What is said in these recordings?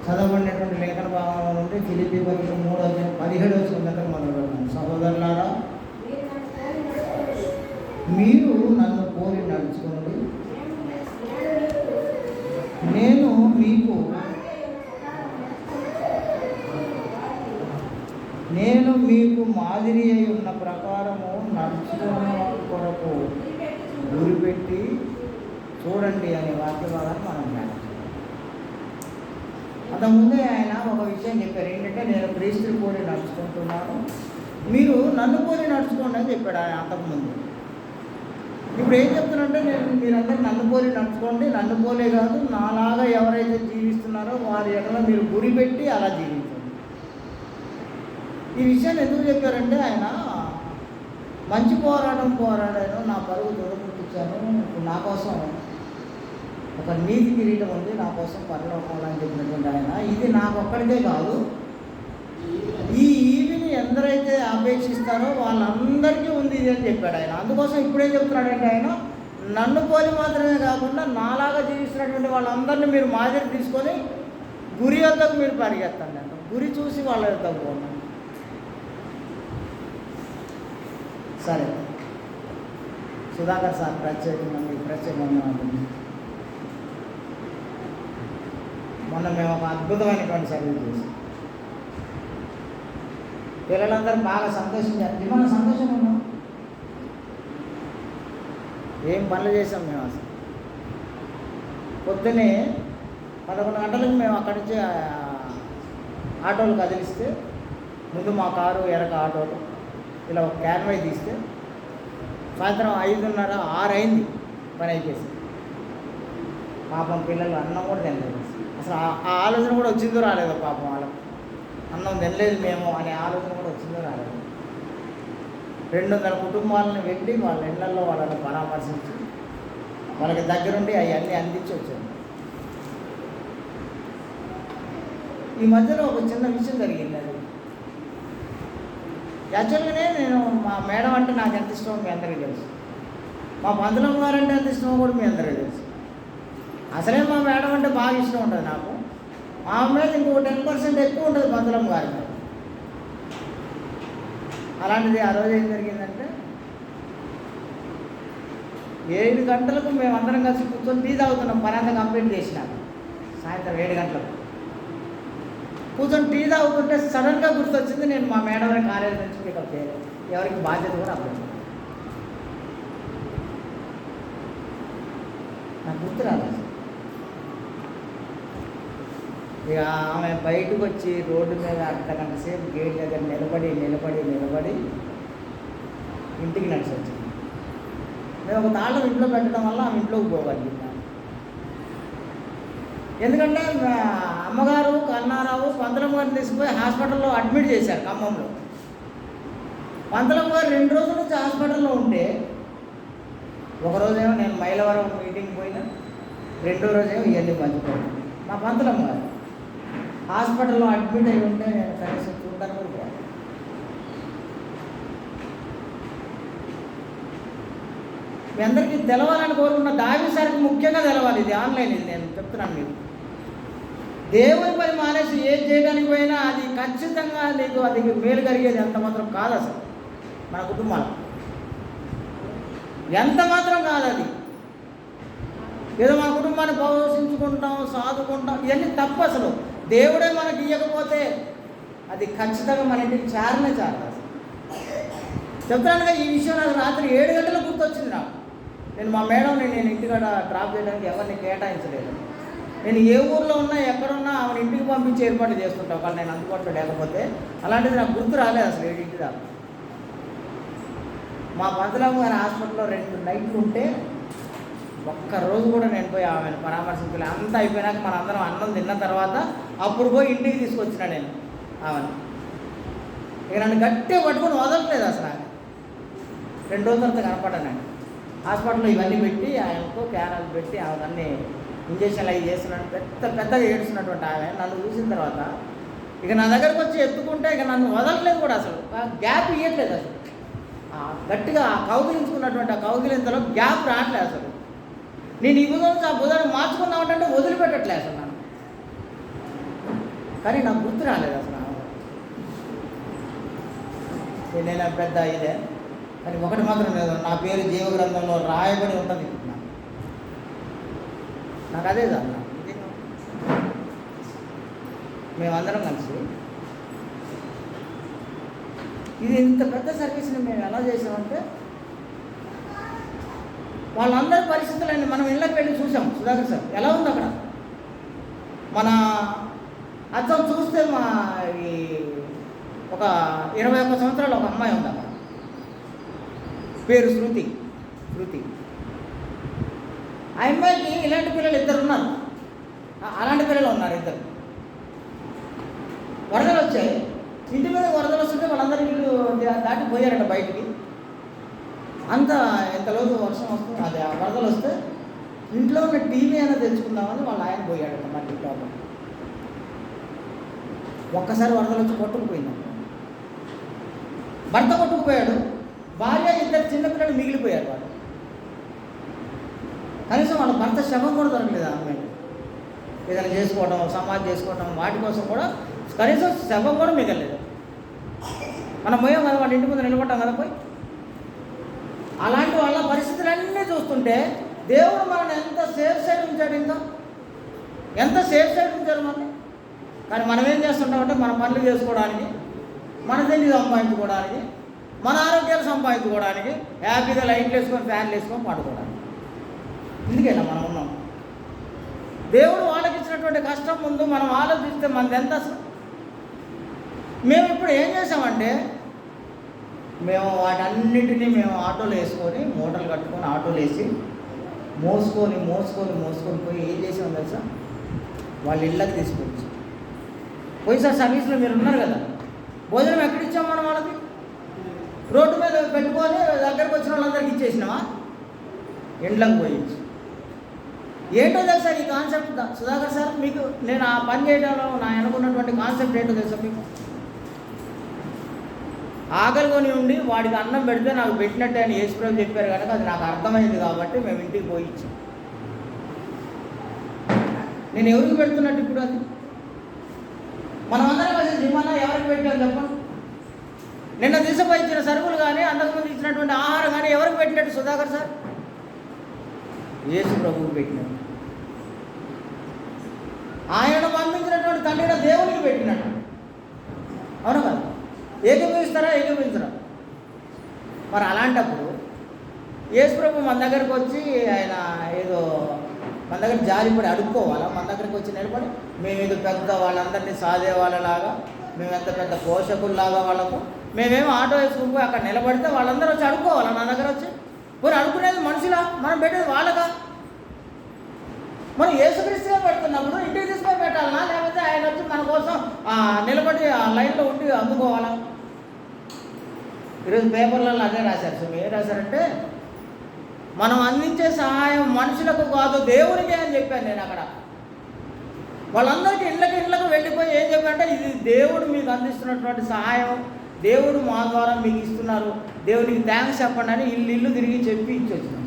చదవబడినటువంటి లేఖన భాగంలో నుండి ఫిలిప్పీ పత్రిక 3:17 దగ్గర మొదలు పెడతాం. సహోదరులారా, మీరు నన్ను పోలి నడుచుకోండి, నేను మీకు మాదిరి అయి ఉన్న ప్రకారము నడుచుకునే కొరకు గురిపెట్టి చూడండి అనే వాక్య భాగాన్ని మనం జ్ఞానం. అంతకుముందే ఆయన ఒక విషయం చెప్పారు, ఏంటంటే నేను క్రీస్తుని పోలి నడుచుకుంటున్నాను, మీరు నన్ను పోలి నడుచుకోండి అని చెప్పాడు ఆయన అంతకుముందు. ఇప్పుడు ఏం చెప్తున్నారంటే మీరందరూ నన్ను పోలి నడుచుకోండి, నన్ను పోలే కాదు, నాలాగా ఎవరైతే జీవిస్తున్నారో వారి ఎడల మీరు గురి పెట్టి అలా జీవించండి. ఈ విషయాన్ని ఎందుకు చెప్పారంటే ఆయన మంచి పోరాడాను, నా పరుగు తొలగించాను, నా కోసం ఒక నీతి కిరీటం ఉంది, నా కోసం పరలోకంలో అని చెప్పినటువంటి ఆయన, ఇది నాకు ఒక్కడికే కాదు, ఈ ఈవిని ఎందరైతే అపేక్షిస్తారో వాళ్ళందరికీ ఉంది ఇది అని చెప్పాడు ఆయన. అందుకోసం ఇప్పుడేం చెప్తున్నాడంటే ఆయన నన్ను పోలి మాత్రమే కాకుండా నాలాగా జీవిస్తున్నటువంటి వాళ్ళందరినీ మీరు మాదిరి తీసుకొని గురి వద్దకు మీరు పరిగెత్తండి అంట. గురి చూసి వాళ్ళ వద్దకు పోండి. సరే, సుధాకర్ సార్ ప్రత్యేకంగా ఉంటుంది. మొన్న మేము ఒక అద్భుతమైనటువంటి సర్వీస్ చేసాం. పిల్లలందరూ బాగా సంతోషించారు. మనం సంతోషంగా ఉన్నాం. ఏం పనులు చేసాం మేము అసలు. పొద్దున్నే 11 గంటలకు మేము అక్కడి నుంచి ఆటోలు కదిలిస్తే, ముందు మా కారు ఎరక ఆటోలు ఇలా ఒక క్యాన్వై తీస్తే సాయంత్రం 5:30, 6 అయింది పని అయిపోయింది. పాపం పిల్లలు అన్నం కూడా తినలేదు. అసలు ఆ ఆలోచన కూడా వచ్చిందో రాలేదో పాపం వాళ్ళకి. అన్నం తినలేదు మేము అనే ఆలోచన కూడా వచ్చిందో రాలేదు. 200 కుటుంబాలను వెళ్ళి వాళ్ళ ఇళ్లలో వాళ్ళని పరామర్శించి వాళ్ళకి దగ్గరుండి అవన్నీ అందించి వచ్చారు. ఈ మధ్యలో ఒక చిన్న విషయం జరిగింది. అది యాక్చువల్గానే నేను మా మేడం అంటే నాకు ఎంత ఇష్టమో మీ అందరికీ తెలుసు, మా పంతులమ్మ గారు అంటే ఎంత ఇష్టమో కూడా మీ అందరికీ తెలుసు. అసలే మా మేడం అంటే బాగా ఇష్టం ఉంటుంది నాకు. మా మీద ఇంకొక 10% ఎక్కువ ఉంటుంది పంతులమ్మ గారి మీద. అలాంటిది ఆ రోజు ఏం జరిగిందంటే 7 గంటలకు మేమందరం కలిసి కూర్చొని టీ తాగుతున్నాం. పని అంతా కంప్లీట్ చేసినాక సాయంత్రం 7 గంటలకు కూర్చొని టీ తాగుతుంటే సడన్గా గుర్తొచ్చింది, నేను మా మేడం కాలేజీ నుంచి పికప్ చేయలేదు. ఎవరికి బాధ్యత కూడా అప్పుడు నాకు గుర్తు రాలేదు. ఇక ఆమె బయటకు వచ్చి రోడ్డు మీద అర్ధగంట సేపు గేట్ దగ్గర నిలబడి ఇంటికి నడిచి వచ్చింది. మేము ఒక తాళం ఇంట్లో పెట్టడం వల్ల ఆమె ఇంట్లోకి పోగలిగింది. ఎందుకంటే అమ్మగారు కన్నారావు పంతులమ్మ గారిని తీసుకుపోయి హాస్పిటల్లో అడ్మిట్ చేశారు ఖమ్మంలో. పంతులమ్మ గారు 2 రోజుల నుంచి హాస్పిటల్లో ఉంటే, ఒకరోజేమో నేను మైలవరం మీటింగ్ పోయినా, 2వ రోజేమో ఇవన్నీ మర్చిపోయాను. మా పంతులమ్మ గారు హాస్పిటల్లో అడ్మిట్ అయి ఉంటే నేను కనీసం చూడడానికి కూడా పోయాను. మీ అందరికీ తెలవాలని కోరుకున్న దావిసారికి ముఖ్యంగా తెలవాలి. ఇది ఆన్లైన్, ఇది నేను చెప్తున్నాను మీకు. దేవుని పని మానేసి ఏది చేయడానికి పోయినా అది ఖచ్చితంగా నీకు అది మేలు కలిగేది ఎంత మాత్రం కాదు. అసలు మన కుటుంబాలు ఎంత మాత్రం కాదు. అది ఏదో మన కుటుంబాన్ని పోషించుకుంటాం, సాదుకుంటాం, ఇవన్నీ తప్పు. అసలు దేవుడే మనకి ఇవ్వకపోతే అది ఖచ్చితంగా మన ఇంటికి చారనే చారదు. చెప్తానుగా ఈ విషయం నాకు రాత్రి 7 గంటలకు గుర్తొచ్చింది నాకు. నేను మా మేడంని నేను ఇంటికాడ డ్రాప్ చేయడానికి ఎవరిని కేటాయించలేదు. నేను ఏ ఊర్లో ఉన్నా ఎక్కడున్నా ఆమెను ఇంటికి పంపించి ఏర్పాటు చేసుకుంటాను ఒకవేళ నేను అందుబాటులో లేకపోతే. అలాంటిది నాకు గుర్తు రాలేదు అసలు 7 దాకా. మా పంతులమ్మ గారి హాస్పిటల్లో 2 నైట్లు ఉంటే ఒక్కరోజు కూడా నేను పోయి ఆమెను పరామర్శించలేదు. అంతా అయిపోయినాక మన అందరం అన్నం తిన్న తర్వాత అప్పుడు పోయి ఇంటికి తీసుకొచ్చిన నేను ఆమెను. ఇక నన్ను గట్టిగా పట్టుకొని వదలట్లేదు అసలు. ఆమె 2 రోజుల తర్వాత కనపడ్డానండి. హాస్పిటల్లో ఇవన్నీ పెట్టి ఆయనకు క్యానల్ పెట్టి అవన్నీ ఇంజక్షన్లు అవి చేస్తున్నాడు. పెద్దగా ఏడుస్తున్నటువంటి ఆమె నన్ను చూసిన తర్వాత ఇక నా దగ్గరకు వచ్చి ఎత్తుకుంటే ఇక నన్ను వదలలేదు కూడా. అసలు గ్యాప్ ఇవ్వట్లేదు. అసలు గట్టిగా కౌగిలించుకున్నటువంటి ఆ కౌగిలింతలో గ్యాప్ రావట్లేదు. అసలు నేను ఈ బుధం ఆ బుధాన్ని మార్చుకుందామంటే వదిలిపెట్టట్లేదు అసలు. నన్ను కానీ నాకు గుర్తు రాలేదు అసలు. నేను పెద్ద ఇదే, కానీ ఒకటి మాత్రం లేదు, నా పేరు జీవగ్రంథంలో రాయబడి ఉంటుంది. నాకు అదే చాలు. మేమందరం కలిసి ఇది ఇంత పెద్ద సర్వీస్ని మేము ఎలా చేసామంటే, వాళ్ళందరి పరిస్థితులన్నీ మనం ఇళ్ళకి వెళ్ళి చూసాం. సుధాకర్ సార్ ఎలా ఉంది అక్కడ, మన అర్థం చూస్తే మా ఈ ఒక 21 సంవత్సరాలు ఒక అమ్మాయి ఉంది అక్కడ, పేరు శృతి. ఆ అమ్మాయికి ఇలాంటి పిల్లలు 2 ఉన్నారు, అలాంటి పిల్లలు ఉన్నారు 2. వరదలు వచ్చాయి, ఇంటి మీద వరదలు వస్తుంటే వాళ్ళందరూ ఇల్లు దాటిపోయారట బయటికి. అంత ఎంతలోతు వర్షం వస్తుంది, అది ఆ వరదలు వస్తే ఇంట్లో ఉన్న టీవీ అయినా తెచ్చుకుందామని వాళ్ళ ఆయన పోయాడట మళ్ళీ లోపల. ఒక్కసారి వరదలు వచ్చి కొట్టుకుపోయింది, భర్త కొట్టుకుపోయాడు, భార్య 2 చిన్నపిల్లలు మిగిలిపోయారు. వాళ్ళు కనీసం వాళ్ళ భర్త శవం కూడా దొరకలేదు. ఆమె ఏదైనా చేసుకోవడం, సమాధి చేసుకోవడం, వాటి కోసం కూడా కనీసం శవం కూడా మిగలేదు. మనం పోయాం కదా, వాళ్ళ ఇంటి ముందు నిలబడ్డాం కదా పోయి. అలాంటి వాళ్ళ పరిస్థితులన్నీ చూస్తుంటే దేవుడు మనల్ని ఎంత సేఫ్ సైడ్ ఉంచాడు, ఎంత సేఫ్ సైడ్ ఉంచాడు మనల్ని. కానీ మనం ఏం చేస్తుంటామంటే మన పనులు చేసుకోవడానికి, మన తిండి సంపాదించుకోవడానికి, మన ఆరోగ్యాలు సంపాదించుకోవడానికి, హ్యాపీగా లైట్లు వేసుకొని ఫ్యాన్లు వేసుకొని పడుకోవడానికి. ఇందుకేనా మనం ఉన్నాం. దేవుడు వాళ్ళకి ఇచ్చినటువంటి కష్టం ముందు మనం ఆలోచిస్తే మనది ఎంత అసలు. మేము ఇప్పుడు ఏం చేసామంటే, మేము వాటన్నిటినీ మేము ఆటోలు వేసుకొని, మూటలు కట్టుకొని ఆటోలు వేసి మోసుకొని పోయి ఏం చేసాం తెలుసా, వాళ్ళ ఇళ్ళకి తీసుకొచ్చి పోయి. సార్ సర్వీస్లో మీరు ఉన్నారు కదా, భోజనం ఎక్కడిచ్చాం మనం వాళ్ళకి? రోడ్డు మీద పెట్టుకొని దగ్గరకు వచ్చిన వాళ్ళందరికీ ఇచ్చేసినావా? ఇండ్లకు పోయించి. ఏంటో తెలుసా ఈ కాన్సెప్ట్ సుధాకర్ సార్, మీకు నేను ఆ పని చేయడంలో నా అనుకున్నటువంటి కాన్సెప్ట్ ఏంటో తెలుసా మీకు? ఆకలి కొని ఉండి వాడికి అన్నం పెడితే నాకు పెట్టినట్టే అని యేసుప్రభు చెప్పారు కనుక అది నాకు అర్థమైంది కాబట్టి మేము ఇంటికి పోయి ఇచ్చాం. నేను ఎవరికి పెడుతున్నట్టు ఇప్పుడు? అది మనం అందరం కలిసి జిమ్మన్నా ఎవరికి పెట్టాను చెప్పండి? నిన్న తీసుకుపోయి ఇచ్చిన సరుకులు కానీ, అంతకుముందు ఇచ్చినటువంటి ఆహారం కానీ ఎవరికి పెట్టినట్టు సుధాకర్ సార్? యేసు ప్రభువుకి పెట్టినట్టు. ఆయన పంపించినటువంటి తండ్రిని దేవునికి పెట్టినట్టు. అవును కదా? ఏకీభవిస్తారా? మరి అలాంటప్పుడు యేసు ప్రభు మన దగ్గరకు వచ్చి ఆయన ఏదో మన దగ్గర జారిపడి అడుక్కోవాలా? మన దగ్గరికి వచ్చి నిలబడి మేమేదో పెద్ద వాళ్ళందరినీ సాదే వాళ్ళలాగా, మేము ఎంత పెద్ద పోషకుల్లాగా వాళ్ళకు, మేమేమో ఆటో వేసుకుని పోయి అక్కడ నిలబడితే వాళ్ళందరూ వచ్చి అడుక్కోవాలా నా దగ్గర వచ్చి? పోనీ అడుక్కునేది మనుషులా, మనం పెట్టేది వాళ్ళగా? మనం యేసుక్రీస్తుగా పెడుతున్నప్పుడు ఇంటికి తీసుకొని పెట్టాలనా, లేకపోతే ఆయన వచ్చి మన కోసం నిలబడి ఆ లైన్లో ఉండి అందుకోవాలా? ఈరోజు పేపర్లలో అదే రాశారు. సో ఏం రాశారంటే, మనం అందించే సహాయం మనుషులకు కాదు దేవునికే అని చెప్పాను నేను అక్కడ. వాళ్ళందరికీ ఇళ్ళకు వెళ్ళిపోయి ఏం చెప్పారంటే, ఇది దేవుడు మీకు అందిస్తున్నటువంటి సహాయం, దేవుడు మా ద్వారా మీకు ఇస్తున్నారు, దేవునికి థ్యాంక్స్ చెప్పండి అని ఇల్లు తిరిగి చెప్పి ఇచ్చొచ్చినాం.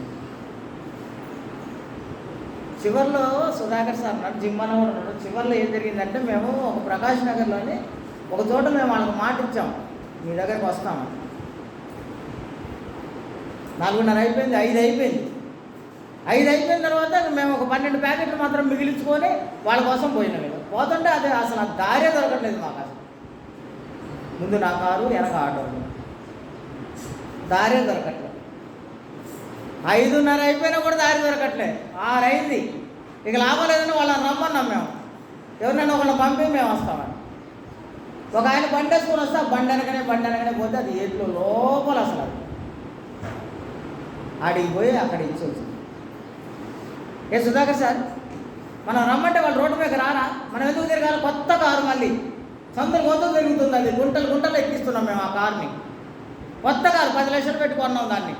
చివరిలో సుధాకర్ సార్ ఉన్నాడు, జిమ్మన్న కూడా ఉన్నాడు. చివరిలో ఏం జరిగిందంటే, మేము ఒక ప్రకాష్ నగర్లోని ఒక చోట మేము వాళ్ళకి మాట ఇచ్చాం, మీ దగ్గరికి వస్తామని. 4:30 అయిపోయింది, 5 అయిపోయింది. 5 అయిపోయిన తర్వాత మేము ఒక 12 ప్యాకెట్లు మాత్రం మిగిలించుకొని వాళ్ళ కోసం పోయినాం. మేము పోతుంటే అదే అసలు ఆ దారే దొరకట్లేదు మాకు. అసలు ముందు నా కారు, వెనక ఆటో, దారే దొరకట్లేదు. 5:30 అయిపోయినా కూడా దారి దొరకట్లేదు. 6 అయింది. ఇక లాభం లేదని వాళ్ళని రమ్మన్నాం మేము, ఎవరినైనా ఒకళ్ళని పంపి మేము వస్తామని. ఒక ఆయన బండి వేసుకొని వస్తే ఆ బండి అనగానే పోతే అది ఏట్లో లోపల అసలు అది ఆడికి పోయి అక్కడ ఇచ్చి వచ్చింది. ఏ సుధాకర్ సార్, మనం రమ్మంటే వాళ్ళు రోడ్డు మీద రారా? మనం ఎందుకు తిరగాలి? కొత్త కారు, మళ్ళీ సందులు తిరుగుతుంది, అది గుంటలు ఎక్కిస్తున్నాం మేము ఆ కారుని. కొత్త కారు 10 లక్షలు పెట్టుకున్నాం దాన్ని.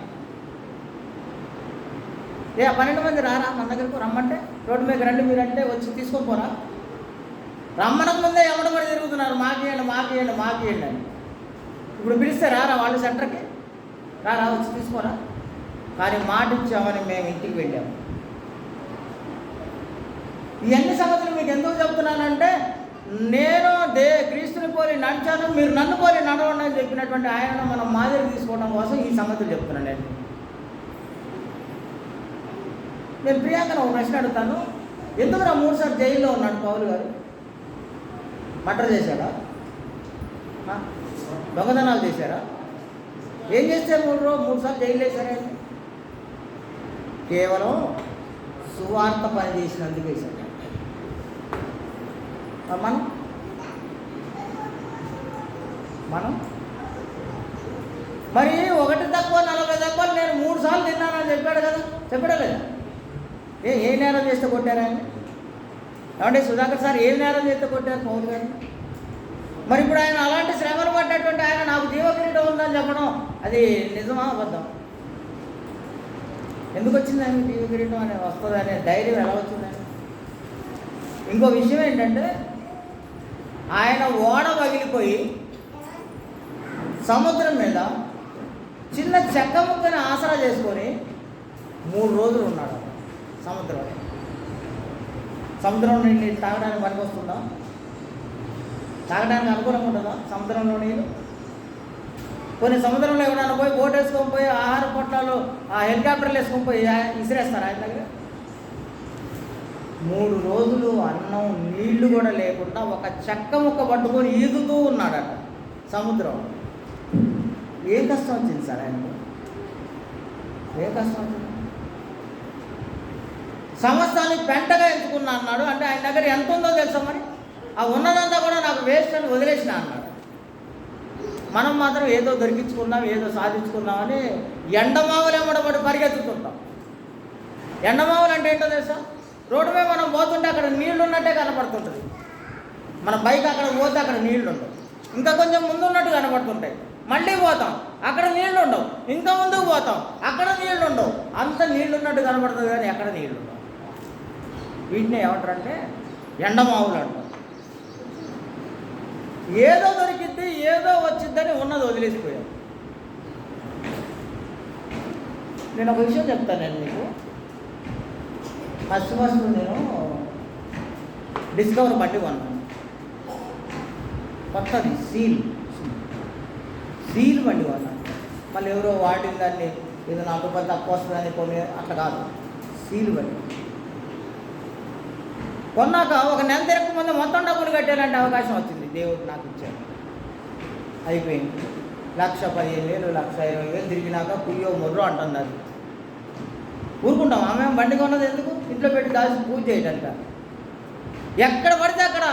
12 మంది రారా మన దగ్గరకు? రమ్మంటే రోడ్డు మీద రండి మీరంటే వచ్చి తీసుకొని పోరా? రమ్మనకు ముందే ఎమ్మడబడి తిరుగుతున్నారు, మాకేయండి అని. ఇప్పుడు పిలిస్తే రారా వాళ్ళు సెంటర్కి? రారా వచ్చి తీసుకోరా? కానీ మాట ఇచ్చామని మేము ఇంటికి వెళ్ళాము. ఇవన్నీ సంగతులు మీకు ఎందుకు చెప్తున్నానంటే, నేను క్రీస్తుని పోలి నడిచాను, మీరు నన్ను పోలి నడవండి అని చెప్పినటువంటి ఆయనను మనం మాదిరి తీసుకోవడం కోసం ఈ సంగతులు చెప్తున్నాను. నేను ప్రియాంకను ఒక ప్రశ్న అడుగుతాను. ఎందుకు నా 3 సార్లు జైల్లో ఉన్నాడు పౌలు గారు? మర్డర్ చేశారా? దొంగతనాలు చేశారా? ఏం చేస్తే 3 సార్లు జైలు వేశారండి? కేవలం సువార్త పని చేసినందుకు వేశారు. మనం మరి 1 తక్కువ 40 తక్కువ నేను 3 సార్లు తిన్నానని చెప్పాడు కదా, చెప్పాడా లేదా? ఏ నేరం చేస్తే కొట్టారా ఆయన? ఏమంటే సుధాకర్ సార్ ఏ నేరం చేస్తే కొట్టారు పౌలు గారు? మరి ఇప్పుడు ఆయన అలాంటి శ్రమలు పడ్డటువంటి ఆయన నాకు జీవకిరీటం ఉందని చెప్పడం అది నిజమా అబద్ధం? ఎందుకు వచ్చింది ఆయన జీవకిరీటం అనే వస్తుంది అనే ధైర్యం ఎలా వచ్చిందని? ఇంకో విషయం ఏంటంటే ఆయన ఓడ పగిలిపోయి సముద్రం మీద చిన్న చెక్క ముక్కని ఆసరా చేసుకొని 3 రోజులు ఉన్నాడు సముద్రంలో నీళ్ళు తాగడానికి పనికి వస్తుందా? తాగడానికి అనుకూలంగా ఉంటుందా సముద్రంలో నీళ్ళు? కొన్ని సముద్రంలో ఎవరైనా పోయి బోట్ వేసుకొని పోయి ఆహార పొట్లాలు ఆ హెలికాప్టర్లు వేసుకొని పోయి ఇసిరేస్తారు ఆయన దగ్గర. 3 రోజులు అన్నం నీళ్లు కూడా లేకుండా ఒక చెక్క ముక్క పట్టుకొని ఈదుతూ ఉన్నాడట సముద్రం. ఏ కష్టం వచ్చింది సార్ ఆయనకు? ఏ కష్టం వచ్చింది? సమస్తాన్ని పెంటగా ఎంచుకున్నా అన్నాడు. అంటే ఆయన దగ్గర ఎంత ఉందో తెలుసా? మరి ఆ ఉన్నదంతా కూడా నాకు వేస్ట్ అని వదిలేసిన అన్నాడు. మనం మాత్రం ఏదో దొరికించుకున్నాం, ఏదో సాధించుకున్నామని ఎండమావులు ఎమ్మడబడి పరిగెత్తుతుంటాం. ఎండమావులు అంటే ఏంటో తెలుసా? రోడ్డు మీద మనం పోతుంటే అక్కడ నీళ్లు ఉన్నట్టే కనపడుతుంటుంది. మన బైక్ అక్కడ పోతే అక్కడ నీళ్లు ఉండవు, ఇంకా కొంచెం ముందు ఉన్నట్టు కనపడుతుంటాయి. మళ్ళీ పోతాం, అక్కడ నీళ్లు ఉండవు, ఇంకా ముందుకు పోతాం, అక్కడ నీళ్లు ఉండవు. అంత నీళ్లు ఉన్నట్టు కనపడుతుంది కానీ ఎక్కడ నీళ్లు ఉండవు. వీటిని ఏమంటారంటే ఎండమావులు అంటారు. ఏదో దొరికిద్ది, ఏదో వచ్చిద్దని ఉన్నది వదిలేసిపోయాం. నేను ఒక విషయం చెప్తానండి మీకు. ఫస్ట్ నేను డిస్కవర్ బండి కొన్నాను, కొత్తది సీల్ బండి కొన్నాను. మళ్ళీ ఎవరో వాడిన దాన్ని ఏదో నాకు కొంత తక్కువ వస్తుందని కొన్ని అట్లా కాదు, సీల్ బండి కొన్నాక ఒక నెల తిరగక ముందు మొత్తం డబ్బులు కట్టాలంటే అవకాశం వచ్చింది. దేవుడు నాకు ఇచ్చాడు. అయిపోయింది. 1,15,000 1,20,000 తిరిగినాక కుయ్యో ముర్రో అంటుంది. అది ఊరుకుంటాం. ఆమె బండి కొన్నది ఎందుకు? ఇంట్లో పెట్టి దాచి పూజ చేయటంట. ఎక్కడ పడితే అక్కడ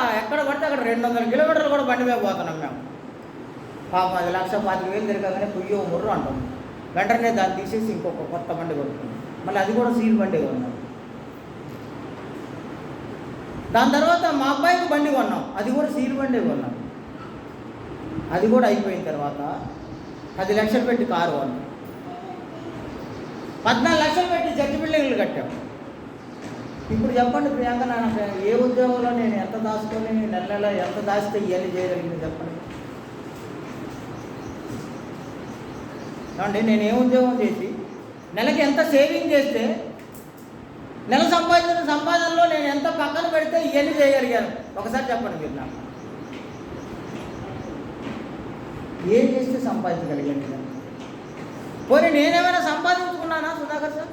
200 కిలోమీటర్లు కూడా బండి మీద పోతున్నాం మేము. పాపం అది 1,25,000 తిరగగానే కుయ్యో ముర్రో అంటాం. వెంటనే దాన్ని తీసేసి ఇంకొక కొత్త బండి కొనుక్కున్నాం. మళ్ళీ అది కూడా సీల్ బండి కొన్నాం. దాని తర్వాత మా అబ్బాయికి బండి కొన్నాం, అది కూడా సీల్ బండి కొన్నాం. అది కూడా అయిపోయిన తర్వాత 10 లక్షలు పెట్టి కారు కొన్నాం. 14 లక్షలు పెట్టి జడ్జి బిల్డింగ్లు కట్టాం. ఇప్పుడు చెప్పండి ప్రియాంక, నాకు ఏ ఉద్యోగంలో నేను ఎంత దాచుకొని నెల ఎంత దాచితే ఇవన్నీ చేయగలిగింది చెప్పండి. ఏమండి, నేను ఏ ఉద్యోగం చేసి నెలకి ఎంత సేవింగ్ చేస్తే నెల సంపాదించిన సంపాదనలో నేను ఎంత పక్కన పెడితే ఇవన్నీ చేయగలిగాను ఒకసారి చెప్పండి మీరు నాకు. ఏం చేస్తే సంపాదించగలిగాను? పోనీ నేనేమైనా సంపాదించుకున్నానా సుధాకర్ సార్?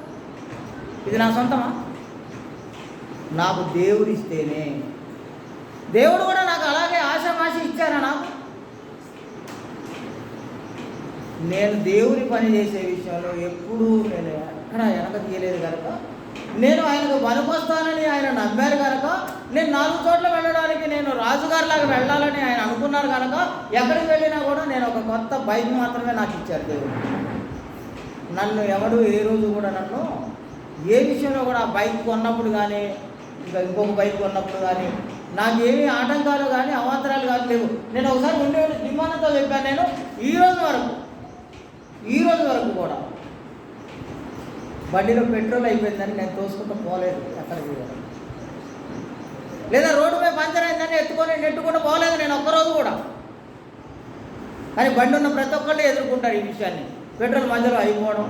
ఇది నా సొంతమా? నాకు దేవుడు ఇస్తేనే. దేవుడు కూడా నాకు అలాగే ఆశామాషి ఇచ్చారా నాకు? నేను దేవుని పని చేసే విషయంలో ఎప్పుడూ నేను ఎక్కడ వెనక తీయలేదు కనుక, నేను ఆయనకు పనికొస్తానని ఆయన నమ్మారు కనుక, నేను 4 చోట్ల వెళ్ళడానికి నేను రాజుగారిలాగా వెళ్ళాలని ఆయన అనుకున్నారు కనుక, ఎక్కడికి వెళ్ళినా కూడా నేను ఒక కొత్త బైక్ మాత్రమే నాకు ఇచ్చారు దేవుడు. నన్ను ఎవడు ఏ రోజు కూడా నన్ను ఏ విషయంలో కూడా ఆ బైక్ కొన్నప్పుడు కానీ ఇంకా ఇంకొక బైక్ కొన్నప్పుడు కానీ నాకేమీ ఆటంకాలు కానీ అవాంతరాలు కానీ లేవు. నేను ఒకసారి ఉండే దిమానంతో చెప్పాను, నేను ఈ రోజు వరకు కూడా బండిలో పెట్రోల్ అయిపోయిందని నేను తోసుకుంటూ పోలేదు ఎక్కడికి కూడా. లేదా రోడ్డు మీద పంచర్ అయిందని నెట్టుకుంటూ పోలేదు నేను ఒక్కరోజు కూడా. కానీ బండి ఉన్న ప్రతి ఒక్కళ్ళు ఎదుర్కొంటారు ఈ విషయాన్ని. పెట్రోల్ మధ్యలో అయిపోవడం,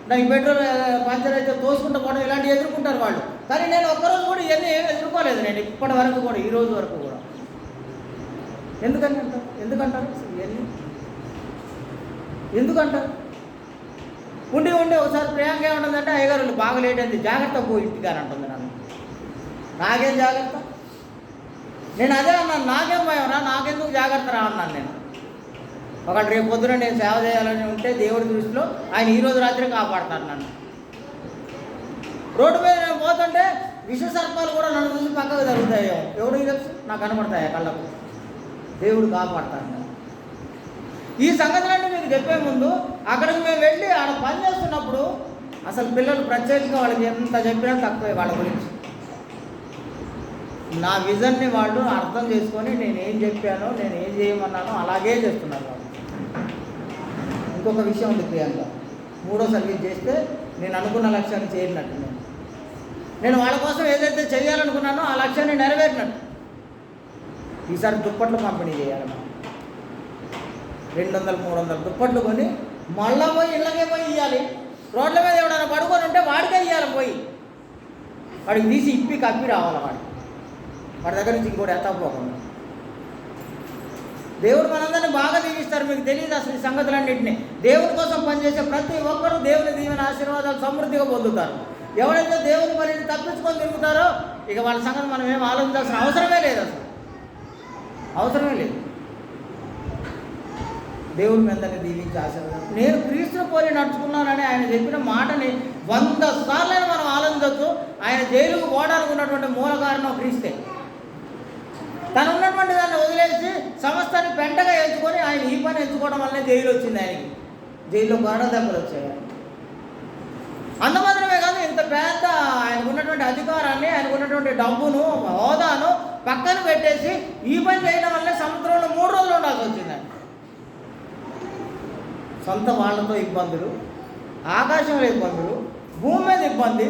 దానికి పెట్రోల్ పంచర్ అయితే తోసుకుంటూ పోవడం, ఇలాంటివి ఎదుర్కొంటారు వాళ్ళు. కానీ నేను ఒక్కరోజు కూడా ఇవన్నీ ఏమి ఎదుర్కోలేదు నేను ఇప్పటి వరకు కూడా, ఈ రోజు వరకు కూడా. ఎందుకంటారు ఇవన్నీ ఎందుకంటారు? ఉండి ఒకసారి ప్రియాంక ఏముంటుందంటే, అయ్యగారు బాగా లేట్ అయింది, జాగ్రత్త పో ఇంటికి అని అంటుంది నన్ను. నాకేం జాగ్రత్త? నేను అదే అన్నాను, నాకేం భయం రా, నాకెందుకు జాగ్రత్త రా అన్నాను నేను. ఒకటి రేపు పొద్దున నేను సేవ చేయాలని ఉంటే దేవుడి దృష్టిలో ఆయన ఈరోజు రాత్రి కాపాడతారు నన్ను. రోడ్డు మీద నేను పోతుంటే విష సర్పాలు కూడా నన్ను చూసి పక్కకు జరుగుతాయో, ఎవడు తెలుసు, నాకు కనబడతాయా కళ్ళకు. దేవుడు కాపాడతాడు. ఈ సంగతులన్నీ మీకు చెప్పే ముందు అక్కడికి మేము వెళ్ళి ఆడ పని చేస్తున్నప్పుడు అసలు పిల్లలు ప్రత్యేకంగా వాళ్ళకి ఎంత చెప్పినా తక్కువే వాళ్ళ గురించి. నా విజన్ని వాళ్ళు అర్థం చేసుకొని నేను ఏం చెప్పానో, నేను ఏం చేయమన్నానో అలాగే చేస్తున్నారు వాళ్ళు. ఇంకొక విషయం ఉంది, ప్రియాంక 3వ సర్వీస్ చేస్తే నేను అనుకున్న లక్ష్యాన్ని చేరినట్టు. నేను వాళ్ళ కోసం ఏదైతే చేయాలనుకున్నానో ఆ లక్ష్యాన్ని నెరవేరినట్టు. ఈసారి దుప్పట్లు పంపిణీ చేయాలి మనం. 200-300 దుప్పట్లు కొని మళ్ళా పోయి ఇళ్ళకే పోయి ఇవ్వాలి. రోడ్ల మీద ఎవడైనా పడుకొని ఉంటే వాడికే ఇవ్వాలి పోయి. వాడికి తీసి ఇప్పి కప్పి రావాలి వాడి దగ్గర నుంచి ఇంకోటి ఎత్తకపోకుండా. దేవుడు మనందరినీ బాగా దీవిస్తారు. మీకు తెలియదు అసలు ఈ సంగతులన్నింటినీ. దేవుడి కోసం పనిచేసే ప్రతి ఒక్కరూ దేవుని దీవెన ఆశీర్వాదాలు సమృద్ధిగా పొందుతారు. ఎవరైతే దేవుని పనిని తప్పించుకొని తిరుగుతారో ఇక వాళ్ళ సంగతి మనం ఏం ఆలోచించాల్సిన అవసరమే లేదు. అసలు అవసరమే లేదు. దేవుడి మీదనే దీవించి ఆశీర్వాదం. నేను క్రీస్తుని పోలి నడుచుకున్నానని ఆయన చెప్పిన మాటని 100 సార్లు మనం ఆలోచించవచ్చు. ఆయన జైలుకు పోవడానికి ఉన్నటువంటి మూల కారణం క్రీస్తే. తను ఉన్నటువంటి దాన్ని వదిలేసి సమస్తాన్ని పెంటగా ఎంచుకొని ఆయన ఈ పని ఎంచుకోవడం వల్లనే జైలు వచ్చింది ఆయనకి. జైల్లో కొరడ దెబ్బలు వచ్చాయి. అంతమాత్రమే కాదు, ఇంత పెద్ద ఆయనకు ఉన్నటువంటి అధికారాన్ని, ఆయనకు ఉన్నటువంటి డబ్బును, హోదాను పక్కన పెట్టేసి ఈ పని చేయడం వల్లే సముద్రంలో 3 రోజులు ఉండాల్సి వచ్చింది. సొంత వాళ్ళతో ఇబ్బందులు, ఆకాశంలో ఇబ్బందులు, భూమి మీద ఇబ్బంది,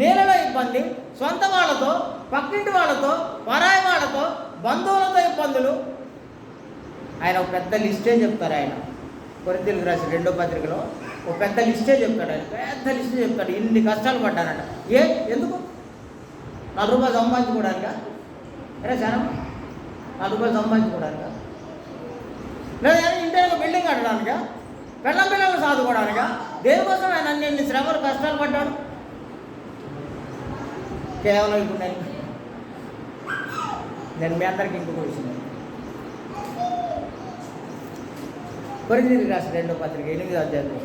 నీళ్ళలో ఇబ్బంది, సొంత వాళ్ళతో, పక్కింటి వాళ్ళతో, పరాయి వాళ్ళతో, బంధువులతో ఇబ్బందులు. ఆయన ఒక పెద్ద లిస్టే చెప్తారు. ఆయన కొరింథీయులకు రాసిన 2వ పత్రికలో ఒక పెద్ద లిస్టే చెప్తాడు. ఆయన పెద్ద లిస్టే చెప్తాడు. ఇన్ని కష్టాలు పడ్డానట. ఎందుకు? 4 రూపాయలు సంపాదించుకోవడానికా? చాలా 4 రూపాయలు సంపాదించుకోవడానికా? లేదా ఇంటి బిల్డింగ్ కట్టడానికా? పిల్లలను సాదుకోవడానికా? దేనికోసం ఆయన అన్ని శ్రమలు కష్టాలు పడ్డాడు? కేవలం ఇప్పుడు నేను మీ అందరికీ ఇంకొక విషయం, కొరింథీయులకు రాసిన 2వ పత్రిక 8వ అధ్యాయం.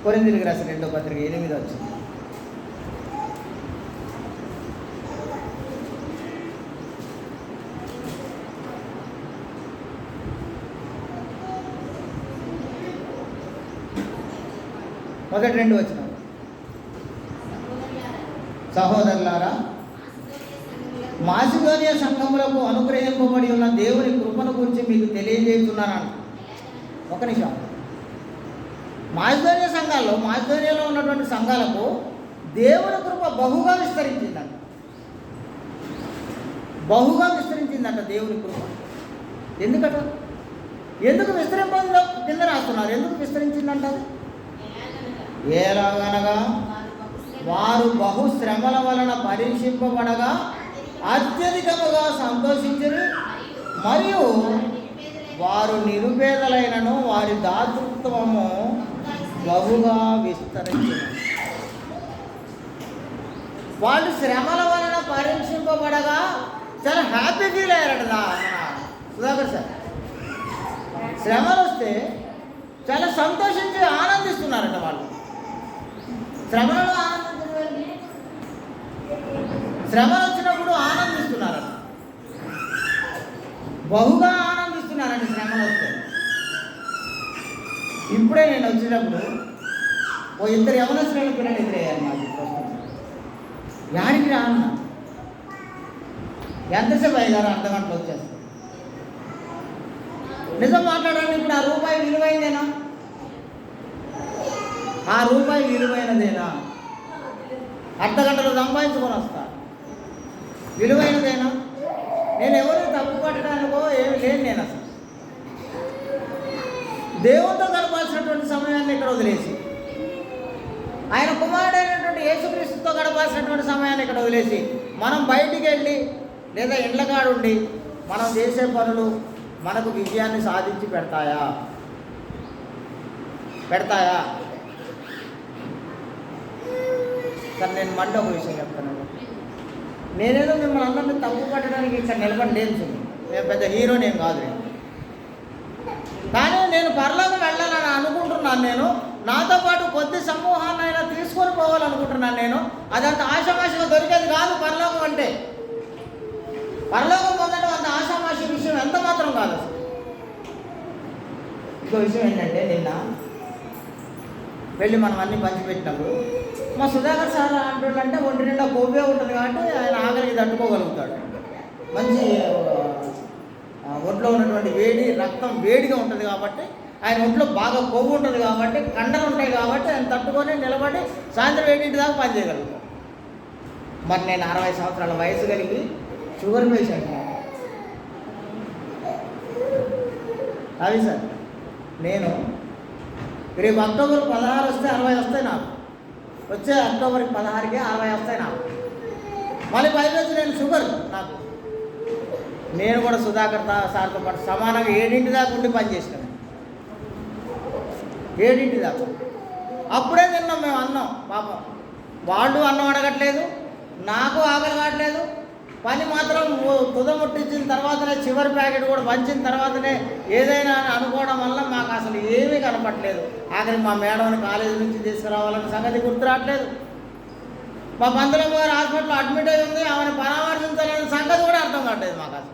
కొరింథీయులకు రాసిన 2వ పత్రిక 8వ అధ్యాయం. మొదటి 2 వచనాలు. సహోదరులారా, మాసిదోనియ సంఘములకు అనుగ్రహింపబడి ఉన్న దేవుని కృపను గురించి మీకు తెలియజేస్తున్నాను. ఒక నిమిషం. మాసిదోనియ సంఘాల్లో, మాసిదోనియాలో ఉన్నటువంటి సంఘాలకు దేవుని కృప బహుగా విస్తరించిందంట. బహుగా విస్తరించిందంట దేవుని కృప. ఎందుకట? ఎందుకు విస్తరింపదో కింద రాస్తున్నారు. ఎందుకు విస్తరించిందంట? ఎలాగనగా వారు బహు శ్రమల వలన పరీక్షింపబడగా అత్యధికముగా సంతోషించరు, మరియు వారు నిరుపేదలైనను వారి దాతృత్వము బహుగా విస్తరించరు. వాళ్ళు శ్రమల వలన పరీక్షింపబడగా చాలా హ్యాపీ ఫీల్ అయ్యారట. సుధాకర్ సార్, శ్రమలు వస్తే చాలా సంతోషించి ఆనందిస్తున్నారట. వాళ్ళు శ్రమలలో ఆనందించండి. శ్రమలు వచ్చినప్పుడు ఆనందిస్తున్నారట. బహుగా ఆనందిస్తున్నారండి శ్రమలు వస్తే. ఇప్పుడే నేను వచ్చినప్పుడు ఓ 2 యవనస్తుల పిల్లలు ఎదురయ్యారు మాకు. యాడికి రాన్న ఎంతసేపు అయ్యారు? అర్ధగంటలో వచ్చేస్తారు. నిజం మాట్లాడండి. ఇప్పుడు ఆ రూపాయి విలువైందేనా? ఆ రూపాయి విలువైనదేనా? అర్ధగంటలో సంపాదించుకొని వస్తా. విలువైనదేనా? నేను ఎవరు తప్పు పట్టడానికో ఏమి లేను. నేను అసలు దేవునితో గడపాల్సినటువంటి సమయాన్ని ఇక్కడ వదిలేసి, ఆయన కుమారుడైనటువంటి యేసుక్రీస్తుతో గడపాల్సినటువంటి సమయాన్ని ఇక్కడ వదిలేసి మనం బయటికి వెళ్ళి లేదా ఇండ్లకాడుండి మనం చేసే పనులు మనకు విజయాన్ని సాధించి పెడతాయా? సార్ నేను మళ్ళీ ఒక విషయం చెప్తాను. నేనేదో మిమ్మల్ని అందరినీ తప్పు పట్టడానికి ఇక్కడ నిలబడి లేదు. నేను పెద్ద హీరోని ఏం కాదు. కానీ నేను పరలోకం వెళ్ళాలని అనుకుంటున్నాను. నేను నాతో పాటు కొద్ది సమూహాన్ని అయినా తీసుకొని పోవాలనుకుంటున్నాను. నేను అదంత ఆషామాషిగా దొరికేది కాదు. పరలోకం అంటే పరలోకం పొందడం అంత ఆషామాషి విషయం ఎంత మాత్రం కాదు. అసలు ఇంకో విషయం ఏంటంటే, నిన్న వెళ్ళి మనం అన్నీ పంచిపెట్టినప్పుడు మా సుధాకర్ సార్ అంటుంటే ఒంటి నిండా కొవ్వే ఉంటుంది కాబట్టి ఆయన ఆకలికి తట్టుకోగలుగుతాడు. మంచి ఒంట్లో ఉన్నటువంటి రక్తం వేడిగా ఉంటుంది కాబట్టి, ఆయన ఒంట్లో బాగా కొవ్వు ఉంటుంది కాబట్టి, కండలు ఉంటాయి కాబట్టి ఆయన తట్టుకొని నిలబడి సాయంత్రం 7 దాకా పని చేయగలుగుతాడు. మరి నేను 60 సంవత్సరాల వయసు కలిగి షుగర్ పేషెంట్. అది సార్, నేను రేపు అక్టోబర్ 16 వస్తే 60 వస్తాయి నాకు. వచ్చే అక్టోబర్ 16కి 60 వస్తాయి నాకు. మళ్ళీ పైకి నేను షుగర్ నాకు. నేను కూడా సుధాకర్ సార్తో పాటు సమానంగా 7 దాకా ఉండి పని చేసినాను. 7 దాకా. అప్పుడే తిన్నాం మేము అన్నం. పాపం వాళ్ళు అన్నం అడగట్లేదు, నాకు ఆకలి కావట్లేదు. పని మాత్రం తుదముట్టించిన తర్వాతనే, చివరి ప్యాకెట్ కూడా పంచిన తర్వాతనే ఏదైనా అనుకోవడం వల్ల మాకు అసలు ఏమీ కనపట్లేదు. ఆఖరికి మా మేడంని కాలేజీ నుంచి తీసుకురావాలన్న సంగతి గుర్తు రావట్లేదు. మా పంతులమ్మ గారు హాస్పిటల్లో అడ్మిట్ అయి ఉంది, ఆమెను పరామర్శించాలనే సంగతి కూడా అర్థం కావట్లేదు మాకు అసలు.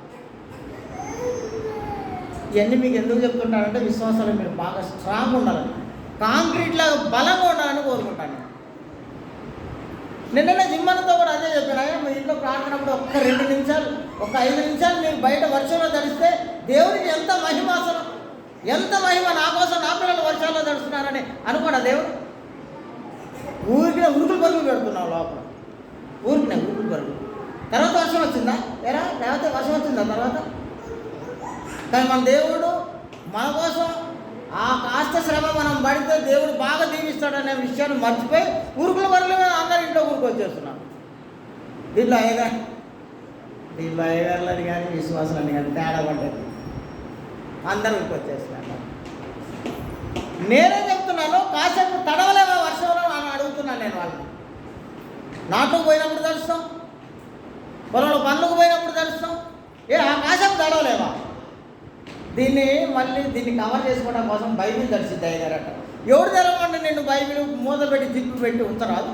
ఇవన్నీ మీకు ఎందుకు చెప్తుంటానంటే, విశ్వాసాలు మీరు బాగా స్ట్రాంగ్ ఉండాలని, కాంక్రీట్లాగా బలంగా ఉండాలని కోరుకుంటాను. నిన్ననే జిమ్మన్నతో కూడా అదే చెప్పాను. మీ ఇంట్లో ప్రార్థనప్పుడు ఒక్క 2 నిమిషాలు, ఒక 5 నిమిషాలు మీరు బయట వర్షంలో తడిస్తే దేవుడికి ఎంత మహిమ, అసలు ఎంత మహిమ. నా కోసం నా పిల్లలు వర్షాల్లో తడుస్తున్నారని అనుకోడా దేవుడు? ఊరికినే ఉరుకులు పరుగులు పెడుతున్నావు లోపల, ఊరికినే ఉరుకులు పరుగులు. తర్వాత వర్షం వచ్చిందా? లేకపోతే వర్షం వచ్చిందా తర్వాత? కానీ మన దేవుడు మన కోసం ఆ కాస్త శ్రమ మనం పడితే దేవుడు బాగా దీవిస్తాడనే విషయాన్ని మర్చిపోయి ఉరుకుల పరుగుల మీద అందరి ఇంట్లో ఊరుకొచ్చేస్తున్నాం. దీంట్లో అయ్యగారులని కానీ విశ్వాసాలని కానీ తేడా పడ్డది. అందరూ ఊరుకొచ్చేస్తున్నారు. నేనే చెప్తున్నాను, కాసేపు తడవలేవా వర్షంలో అని అడుగుతున్నాను నేను వాళ్ళని. నాటుకు పోయినప్పుడు తడుస్తాం, పొలంలో పనులకు పోయినప్పుడు తడుస్తాం. ఆ కాసేపు తడవలేవా? దీన్ని కవర్ చేసుకోవడం కోసం బైబిల్ తడిసిద్ది అయ్యగారట. ఎవడు తెరవండి నిన్ను బైబిల్ మూత పెట్టి తిప్పి పెట్టి ఉంచరాదు.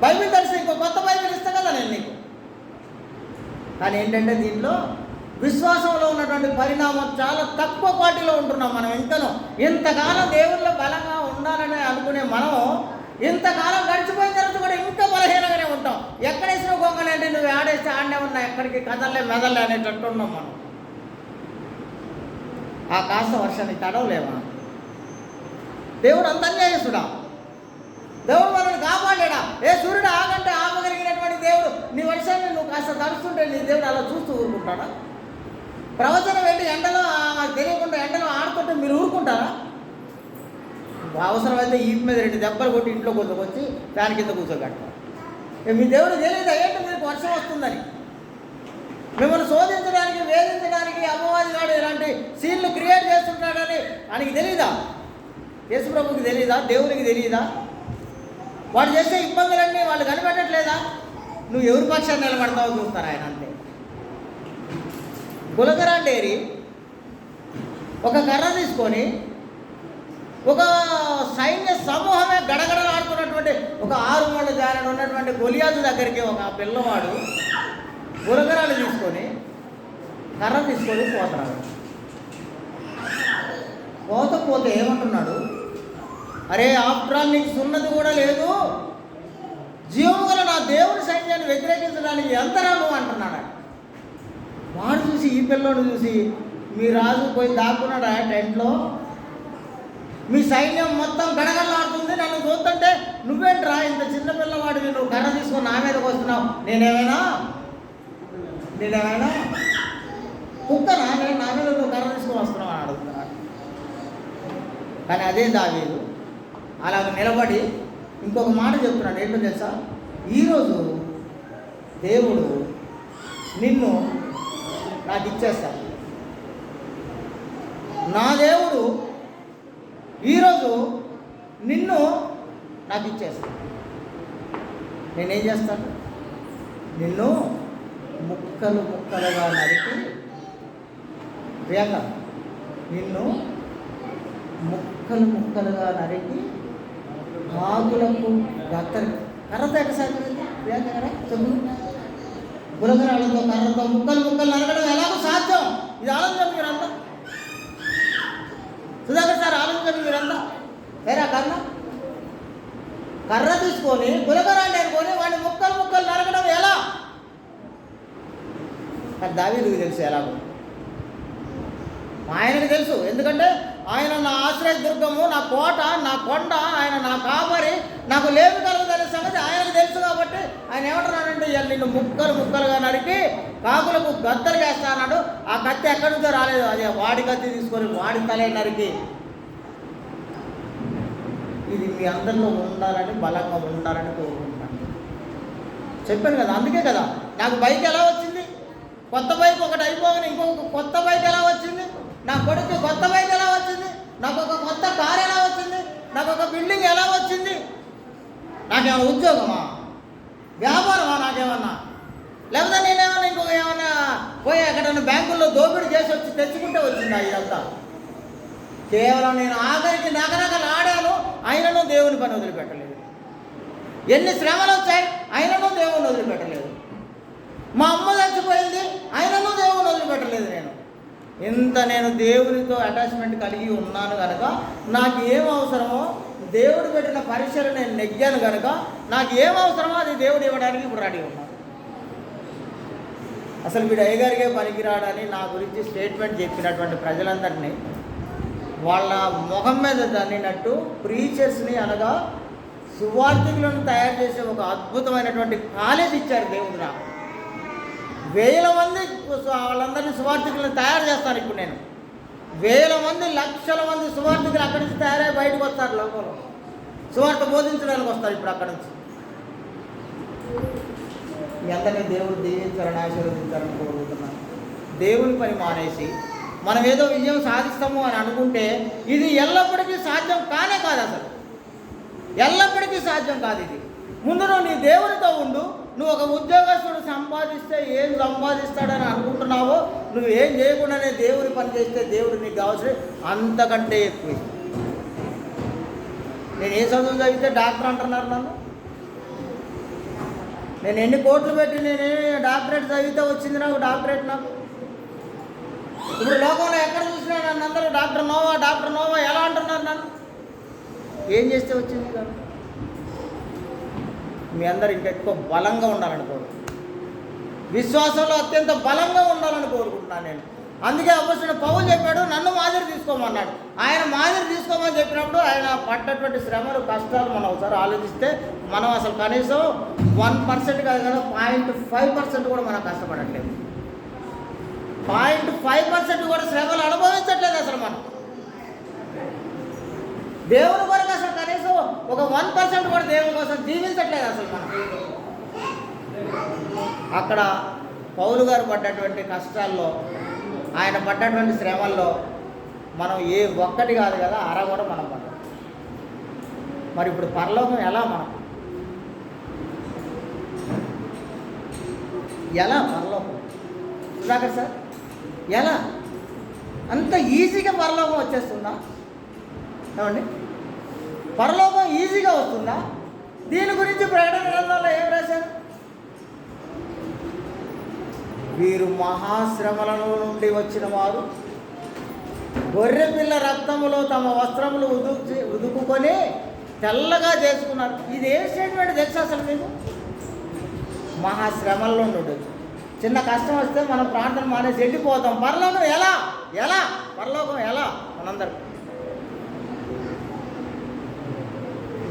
బైబిల్ తడిస్తే ఇంకో కొత్త బైబిల్ ఇస్తా కదా నేను నీకు. కానీ ఏంటంటే, దీంట్లో విశ్వాసంలో ఉన్నటువంటి పరిణామం చాలా తక్కువ క్వాలిటీలో ఉంటున్నాం మనం. ఇంతకాలం దేవుళ్ళో బలంగా ఉండాలని అనుకునే మనం ఇంతకాలం గడిచిపోయిన తర్వాత కూడా ఇంకా బలహీనంగానే ఉంటాం. ఎక్కడేసిన గొంగనే అంటే నువ్వు ఆడేస్తే ఆడనే ఉన్నా, ఎక్కడికి కదలే మెదలే అనేటట్టు ఉన్నాం మనం. ఆ కాస్త వర్షాన్ని తడవలేమా? దేవుడు అంత అన్యాయస్తుడా? దేవుడు మనల్ని కాపాడాడా? సూర్యుడు ఆగంటే ఆపగలిగినటువంటి దేవుడు నీ వర్షాన్ని నువ్వు కాస్త తడుస్తుంటే నీ దేవుడు అలా చూస్తూ ఊరుకుంటాడా? ప్రవచనం వెళ్ళి ఎండలో తెలియకుండా ఎండలో ఆడుతుంటే మీరు ఊరుకుంటారా? అవసరమైతే ఈపు మీద 2 దెబ్బలు కొట్టి ఇంట్లో వచ్చి ఫ్యాన్ కింద కూర్చోగట్టారు. మీ దేవుడు తెలియదు ఏంటి మీకు వర్షం వస్తుందని? మిమ్మల్ని శోధించడానికి, వేధించడానికి అపవాది గాడు ఇలాంటి సీన్లు క్రియేట్ చేస్తుంటాడని ఆయనకి తెలీదా? యేసుప్రభుకి తెలీదా? దేవునికి తెలీదా? వాడు చేసే ఇబ్బందులన్నీ వాళ్ళు కనిపెట్టట్లేదా? నువ్వు ఎవరి పక్షాన్ని నిలబడతావో చూస్తారు ఆయన. అంతే. గులకరాండేరి ఒక కర్ర తీసుకొని ఒక సైన్య సమూహమే గడగడలాడుతున్నటువంటి ఒక 6 మూల జారణ ఉన్నటువంటి గొలియాతు దగ్గరికి ఒక పిల్లవాడు గులకరాలు తీసుకొని కర్ర తీసుకొని పోతున్నాడు. పోతే ఏమంటున్నాడు? అరే ఆఫ్టర్ ఆల్ నీకు సున్నది కూడా లేదు, జీవము గల నా దేవుని సైన్యాన్ని వ్యతిరేకించడానికి ఎంతరా నువ్వు అంటున్నాడు. వాడు చూసి, ఈ పిల్లోడు చూసి, మీ రాజు పోయి దాక్కున్నాడు ఆ టెంట్లో, మీ సైన్యం మొత్తం గడగడలాడుతుంది, నన్ను చూస్తుంటే నువ్వేంట్రా ఇంత చిన్న పిల్లవాడివి, నువ్వు కర్ర తీసుకొని నా మీదకి వస్తున్నావు, నేనేమైనా కుక్కనా? నేను నా మీద నువ్వు కర్ర తీసుకొని వస్తున్నావు అని అడుగుతున్నాడు. కానీ అదే దావీదు అలాగ నిలబడి ఇంకొక మాట చెప్తున్నాడు. ఏంటో తెలుసా? ఈరోజు దేవుడు నిన్ను నాకు ఇచ్చేస్తాను. నా దేవుడు ఈరోజు నిన్ను నాకు ఇచ్చేస్తాను. నేనేం చేస్తాను? నిన్ను ముక్కలు ముక్కలుగా నరికి, ప్రియాంక, నిన్ను ముక్కలు ముక్కలుగా నరికి ఆకులకు గత్తరి కర్రతో ఎక్కసారి ప్రియాంక కదా చెప్పు. గులకరాలతో కర్రతో ముక్కలు ముక్కలు నరకడం ఎలాగో సాధ్యం? ఇది ఆలోచించండి మీరంతా. సుధాకర్ సార్ ఆలోచించండి మీరంతా. వేరే కర్ర తీసుకొని గులకరాన్ని అనుకొని వాడిని ముక్కలు ముక్కలు నరకడం ఎలా? నాకు దావీదుకు తెలుసు ఎలాగో. ఆయనకు తెలుసు, ఎందుకంటే ఆయన నా ఆశ్రయ దుర్గము, నా కోట, నా కొండ, ఆయన నా కాపరి, నాకు లేమి కలుగుదనే సంగతి ఆయనకు తెలుసు. కాబట్టి ఆయన ఏమంటున్నాడంటే, నిన్ను ముక్కలు ముక్కలుగా నరికి కాకులకు గద్దలు వేస్తా అన్నాడు. ఆ కత్తి ఎక్కడి నుంచో రాలేదు, అదే వాడి కత్తి తీసుకొని వాడి తలే నరికి. ఇది మీ అందరిలో ఉండాలని, బలంగా ఉండాలని కోరుకుంటున్నాను. చెప్పాను కదా, అందుకే కదా నాకు బైక్ ఎలా వచ్చింది? కొత్త బైక్ ఒకటి అయిపోగానే ఇంకొక కొత్త బైక్ ఎలా వచ్చింది? నా కొడుకు కొత్త బైక్ ఎలా వచ్చింది? నాకు ఒక కొత్త కార్ ఎలా వచ్చింది? నాకు ఒక బిల్డింగ్ ఎలా వచ్చింది? నాకేమైనా ఉద్యోగమా, వ్యాపారమా, నాకేమన్నా? లేకపోతే నేనేమన్నా ఇంకొక ఏమన్నా పోయి ఎక్కడన్నా బ్యాంకుల్లో దోపిడీ చేసి వచ్చి తెచ్చుకుంటే వచ్చిందా ఇదంతా? కేవలం నేను ఆఖరికి నగనగలు ఆడాను, అయినను దేవుని పని వదిలిపెట్టలేదు. ఎన్ని శ్రమలు వచ్చాయి, అయినను దేవుని వదిలిపెట్టలేదు. మా అమ్మ చచ్చిపోయింది, అయినను దేవుని వదిలిపెట్టలేదు. నేను దేవునితో అటాచ్మెంట్ కలిగి ఉన్నాను కనుక నాకు ఏం అవసరమో, దేవుడు పెట్టిన పరీక్షలు నేను నెగ్గాను కనుక నాకు ఏం అవసరమో అది దేవుడు ఇవ్వడానికి ఇప్పుడు రెడీ ఉన్నాను. అసలు వీడు అయ్యగారికే పనికిరాడని నా గురించి స్టేట్మెంట్ చెప్పినటువంటి ప్రజలందరినీ వాళ్ళ ముఖం మీద దన్నినట్టు ప్రీచర్స్ని, అనగా సువార్థికులను తయారు చేసే ఒక అద్భుతమైనటువంటి కాలేజ్ ఇచ్చారు దేవుడు నాకు. వేల మంది వాళ్ళందరినీ సువార్థికులను తయారు చేస్తాను ఇప్పుడు నేను. వేల మంది, లక్షల మంది సువార్థికులు అక్కడి నుంచి తయారై బయటకు వస్తారు, లోకంలో సువార్త బోధించడానికి వస్తారు ఇప్పుడు అక్కడి నుంచి. మీ అందరినీ దేవుడు దీవించాలని, ఆశీర్వదించాలని కోరుకుంటున్నాను. దేవుని పని మానేసి మనం ఏదో విజయం సాధిస్తాము అని అనుకుంటే ఇది ఎల్లప్పటికీ సాధ్యం కానే కాదు. అసలు ఎల్లప్పటికీ సాధ్యం కాదు ఇది. ముందు నువ్వు నీ దేవునితో ఉండు. నువ్వు ఒక ఉద్యోగస్తుడు సంపాదిస్తే ఏం సంపాదిస్తాడని అనుకుంటున్నావో, నువ్వు ఏం చేయకుండానే దేవుని పని చేస్తే దేవుడు నీకు కావాల్సి అంతకంటే ఎక్కువ. నేను ఏ చదువు చదివితే డాక్టర్ అంటున్నారు నన్ను. నేను ఎన్ని కోట్లు పెట్టి నేనే డాక్టరేట్ చదివితే వచ్చింది నాకు డాక్టరేట్. నాకు ఇప్పుడు లోకంలో ఎక్కడ చూసినా నన్ను అందరూ డాక్టర్ నోవా ఎలా అంటున్నారు నన్ను. ఏం చేస్తే వచ్చింది కాదు. మీ అందరు ఇంకెక్కువ బలంగా ఉండాలని విశ్వాసంలో అత్యంత బలంగా ఉండాలని కోరుకుంటున్నాను నేను. అందుకే అపోస్తలుడైన పౌలు చెప్పాడు, నన్ను మాదిరి తీసుకోమన్నాడు. ఆయన మాదిరి తీసుకోమని చెప్పినప్పుడు ఆయన పడ్డటువంటి శ్రమలు, కష్టాలు మనం ఒకసారి ఆలోచిస్తే మనం అసలు కనీసం 1% కాదు కదా, 0.5% కూడా మనం కష్టపడట్లేదు. 0.5% కూడా శ్రమలు అనుభవించట్లేదు అసలు మనం. దేవుని కొరకు అసలు కనీసం ఒక 1% కూడా దేవుని కోసం జీవించట్లేదు అసలు మనం. అక్కడ పౌలు గారు పడ్డటువంటి కష్టాల్లో, ఆయన పడ్డటువంటి శ్రమల్లో మనం ఏ ఒక్కటి కాదు కదా, అర కూడా మనం పడ్డాం. మరి ఇప్పుడు పరలోకం ఎలా? మనం ఎలా పరలోకం? సుధాకర్ సార్, ఎలా అంత ఈజీగా పరలోకం వచ్చేస్తుందా? ఏమండి, పరలోకం ఈజీగా వస్తుందా? దీని గురించి ప్రకటన గ్రంథంలో ఏం రాశారు? వీరు మహాశ్రమల నుండి వచ్చిన వారు గొర్రెపిల్ల రక్తములో తమ వస్త్రములు ఉదుకుకొని తెల్లగా చేసుకున్నారు. ఇది ఏ స్టేట్మెంట్ తెలుసు అసలు మీకు? మహాశ్రమల్లో ఉండొచ్చు. చిన్న కష్టం వస్తే మనం ప్రార్థన మానేసి వెళ్ళిపోతాం. పరలోకం ఎలా? పరలోకం ఎలా? మనందరం,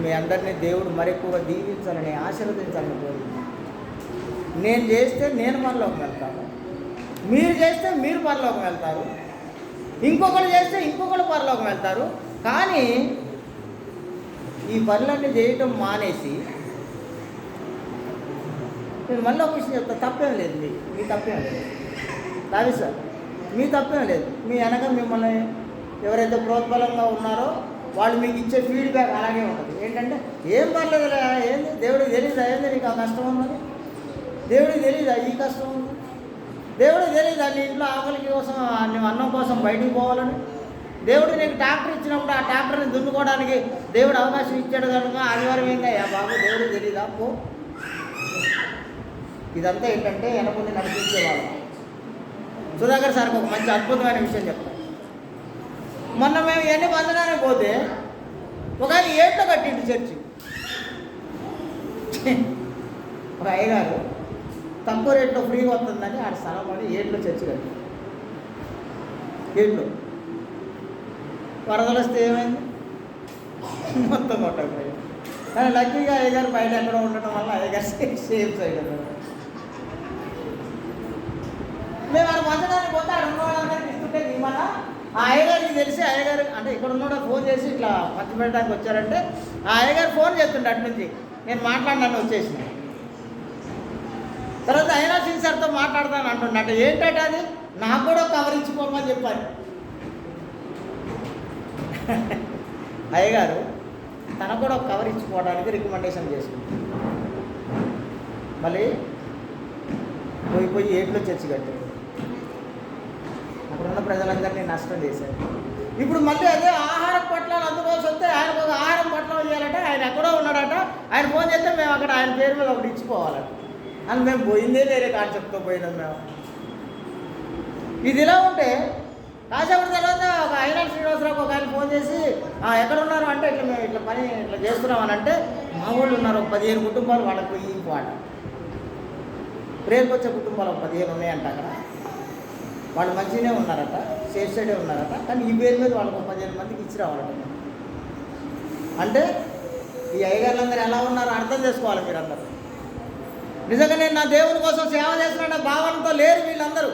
మీ అందరినీ దేవుడు మరెక్కువగా దీవించాలని, ఆశీర్వదించాలని కోరుకుంటున్నాను. నేను చేస్తే నేను పరలోకం వెళ్తాను, మీరు చేస్తే మీరు పరలోకం వెళ్తారు, ఇంకొకరు చేస్తే ఇంకొకరు పరలోకం వెళ్తారు. కానీ ఈ పనులన్నీ చేయటం మానేసి నేను మళ్ళీ ఒక విషయం చెప్తాను, తప్పేం లేదు, మీ తప్పేం లేదు దావి సార్, మీ తప్పేం లేదు. మీ వెనక మిమ్మల్ని ఎవరైతే ప్రోత్బలంగా ఉన్నారో వాళ్ళు మీకు ఇచ్చే ఫీడ్బ్యాక్ అలాగే ఉంటుంది. ఏంటంటే ఏం పర్లేదు, ఏంది దేవుడికి తెలీదా, ఏంది నీకు ఆ కష్టం ఉన్నది, దేవుడికి తెలీదా ఈ కష్టం ఉంది, దేవుడికి తెలీదా నీ ఇంట్లో ఆకలికి కోసం నువ్వు అన్నం కోసం బయటికి పోవాలని, దేవుడు నీకు ట్రాక్టర్ ఇచ్చినప్పుడు ఆ ట్రాక్టర్ని దున్నుకోవడానికి దేవుడు అవకాశం ఇచ్చాడు కనుక ఆదివారం ఏంగా బాబు దేవుడికి తెలీదా పో. ఇదంతా ఏంటంటే వెనకుండి నడిపించేవాళ్ళు. సుధాకర్ సార్కి ఒక మంచి అద్భుతమైన విషయం చెప్తాను. మొన్న మేము ఎన్ని బంధనానికి పోతే ఒక ఆయన ఏట్లో కట్టిండు చర్చి. ఒక అయ్యగారు తక్కువ రేట్లో ఫ్రీగా వస్తుందని ఆడ స్థలం పడి ఏట్లో చర్చి కట్టి ఏట్లో వరదలు వస్తే ఏమైంది మొత్తం కొట్టకపోయింది. కానీ లక్కీగా అయ్యగారు బయట ఎక్కడో ఉండటం వల్ల అయ్యగారు సేఫ్ సైడ్ అన్నారు. మేము ఆడ బంధనానికి పోతే ఆడ ఉన్న వాళ్ళందరికీ ఇస్తుంటే మన ఆ అయ్యగారికి తెలిసి అయ్యగారు అంటే ఇక్కడ ఉన్నాడో ఫోన్ చేసి ఇట్లా పంచి పెట్టడానికి వచ్చారంటే ఆ అయ్యగారు ఫోన్ చేస్తుండే అటు నుంచి, నేను మాట్లాడినాను వచ్చేసిన తర్వాత అయినా సింగ్ సార్తో మాట్లాడతాను అంటున్నట్టు. ఏంటంటే అది నాకు కూడా కవర్ ఇచ్చిపోమని చెప్పారు. అయ్యగారు తనకు కూడా కవర్ ఇచ్చిపోవడానికి రికమెండేషన్ చేసుకుంటారు. మళ్ళీ పోయి ఏట్లో చర్చి కట్టారు. అక్కడున్న ప్రజలందరినీ నష్టం చేశారు. ఇప్పుడు మళ్ళీ అదే ఆహారం పట్లాలు అందుకోసం వస్తే ఆయనకు ఒక ఆహారం పట్లం చేయాలంటే ఆయన ఎక్కడో ఉన్నాడట, ఆయన ఫోన్ చేస్తే మేము అక్కడ ఆయన పేరు మీద ఒకటి ఇచ్చిపోవాలట అని మేము పోయిందే వేరే కాన్సెప్ట్తో పోయినాం మేము. ఇది ఇలా ఉంటే కాసేపటి తర్వాత ఒక అయినా శ్రీనివాసరావు ఒక ఆయన ఫోన్ చేసి ఎక్కడ ఉన్నారు అంటే ఇట్లా మేము ఇట్లా పని ఇట్లా చేస్తున్నామని అంటే మా వాళ్ళు ఉన్నారు ఒక 15 కుటుంబాలు, వాళ్ళకి పోయి పాట ప్రేరుకు వచ్చే కుటుంబాలు ఒక 15 ఉన్నాయంట. అక్కడ వాళ్ళు మంచిగానే ఉన్నారట, సేఫ్ సైడే ఉన్నారట, కానీ ఈ పేరు మీద వాళ్ళకు 15 మందికి ఇచ్చి రావాలట. అంటే ఈ అయ్యగారులందరూ ఎలా ఉన్నారో అర్థం చేసుకోవాలి మీరందరూ. నిజంగా నేను నా దేవుని కోసం సేవ చేస్తున్న భావనతో లేరు వీళ్ళందరూ.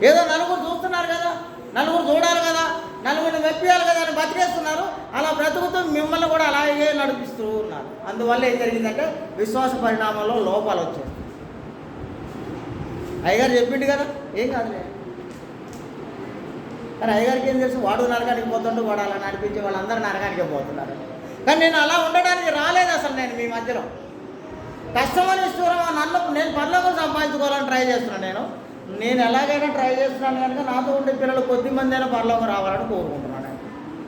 ఏదో నలుగురు చూస్తున్నారు కదా, నలుగురు చూడాలి కదా, నలుగురిని మెప్పియాలి కదా అని బతికేస్తున్నారు. అలా బ్రతుకుతూ మిమ్మల్ని కూడా అలాగే నడిపిస్తూ ఉన్నారు. అందువల్ల ఏం జరిగిందంటే విశ్వాస పరిణామంలో లోపాలు వచ్చాయి. అయ్యగారు చెప్పిండు కదా ఏం కాదులే, కానీ అయ్యగారికి ఏం తెలుసు, వాడు నరకానికి పోతుంటూ వాడు అలా నడిపించే వాళ్ళందరూ నరకానికే పోతున్నారు. కానీ నేను అలా ఉండడానికి రాలేదు అసలు. నేను మీ మధ్యలో కష్టమని ఇస్తున్నాను, నేను పర్లోకం సంపాదించుకోవాలని ట్రై చేస్తున్నాను. నేను ఎలాగైనా ట్రై చేస్తున్నాను కనుక నాతో ఉండే పిల్లలు కొద్దిమంది అయినా పరలోకం రావాలని కోరుకుంటున్నాను.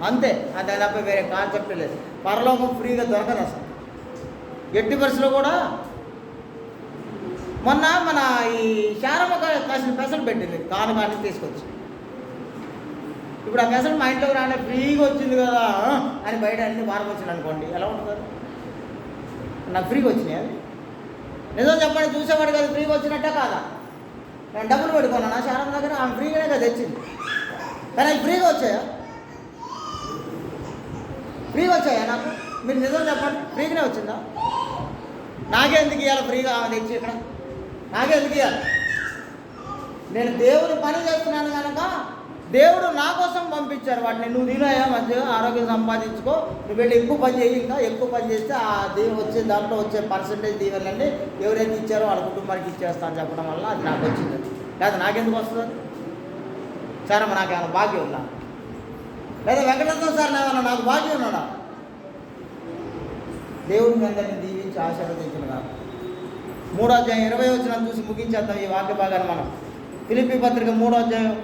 అంతే, అంతే తప్ప వేరే కాన్సెప్ట్ లేదు. పరలోకం ఫ్రీగా దొరకదు అసలు ఎట్టి పరిస్థితుల్లో కూడా. మొన్న మన ఈ శారమ్మ కాసిన పెసలు పెట్టింది కాను కానీ తీసుకొచ్చి. ఇప్పుడు ఆ పెసలు మా ఇంట్లోకి రానే ఫ్రీగా వచ్చింది కదా అని బయట అన్ని వారం వచ్చింది అనుకోండి, ఎలా ఉంటుంది? నాకు ఫ్రీగా వచ్చినాయి అది నిజం చెప్పండి, చూసేవాడు కదా ఫ్రీగా వచ్చినట్టే కాదా? నేను డబ్బులు పెట్టుకున్నాను శారమ్మ దగ్గర, ఆమె ఫ్రీగానే కదా తెచ్చింది. కానీ అవి ఫ్రీగా వచ్చాయా? ఫ్రీగా వచ్చాయా నాకు? మీరు నిజం చెప్పండి, ఫ్రీగానే వచ్చిందా? నాకే ఎందుకు ఇవ్వాలి ఫ్రీగా ఆమె తెచ్చి ఇక్కడ? నాకే ఎందుకు ఇవ్వాలి? నేను దేవుని పని చేస్తున్నాను కనుక దేవుడు నా కోసం పంపించారు వాటిని. నువ్వు తినయా మంచిగా ఆరోగ్యం సంపాదించుకో, నువ్వు వెళ్ళి ఎక్కువ పని చేయి, ఇంకా ఎక్కువ పని చేస్తే ఆ దేవుడు వచ్చే దాంట్లో వచ్చే పర్సంటేజ్ దీవెనలన్నీ ఎవరైతే ఇచ్చారో వాళ్ళ కుటుంబానికి ఇచ్చేస్తాను చెప్పడం వల్ల అది నాకు వచ్చింది. లేదా నాకెందుకు వస్తుంది? సరే నాకు ఏమైనా భాగ్యం ఉన్నా, లేదా వెంకటరత్నం సార్ ఏమన్నా నాకు భాగ్యం ఉన్నాడా? దేవుడి మీ అందరినీ దీవించి ఆశీర్వదించిన కాదు. 3వ అధ్యాయం 20 వచనం చూసి ముగించేద్దాం ఈ వాక్య భాగాన్ని మనం. ఫిలిప్పీ పత్రిక 3వ అధ్యాయం